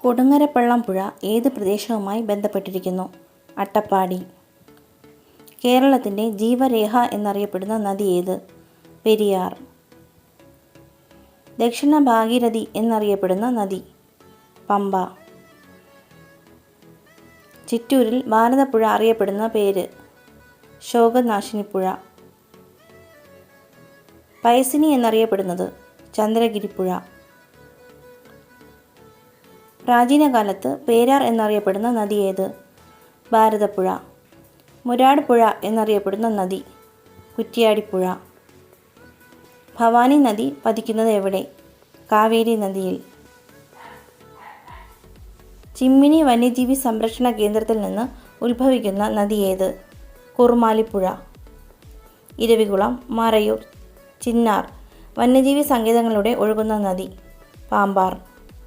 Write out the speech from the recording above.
കൊടുങ്ങരപ്പള്ളം പുഴ ഏത് പ്രദേശവുമായി ബന്ധപ്പെട്ടിരിക്കുന്നു? അട്ടപ്പാടി. കേരളത്തിൻ്റെ ജീവരേഖ എന്നറിയപ്പെടുന്ന നദി ഏത്? പെരിയാർ. ദക്ഷിണ ഭാഗീരഥി എന്നറിയപ്പെടുന്ന നദി? പമ്പ. ചിറ്റൂരിൽ ഭാരതപ്പുഴ അറിയപ്പെടുന്ന പേര്? ശോകനാശിനിപ്പുഴ. പൈസിനി എന്നറിയപ്പെടുന്നത്? ചന്ദ്രഗിരിപ്പുഴ. പ്രാചീന കാലത്ത് പേരാർ എന്നറിയപ്പെടുന്ന നദി ഏത്? ഭാരതപ്പുഴ. മുരാട് പുഴ എന്നറിയപ്പെടുന്ന നദി? കുറ്റ്യാടിപ്പുഴ. ഭവാനി നദി പതിക്കുന്നത് എവിടെ? കാവേരി നദിയിൽ. ചിമ്മിനി വന്യജീവി സംരക്ഷണ കേന്ദ്രത്തിൽ നിന്ന് ഉത്ഭവിക്കുന്ന നദി ഏത്? കുറുമാലിപ്പുഴ. ഇരവികുളം, മറയൂർ, ചിന്നാർ വന്യജീവി സങ്കേതങ്ങളിലൂടെ ഒഴുകുന്ന നദി? പാമ്പാർ.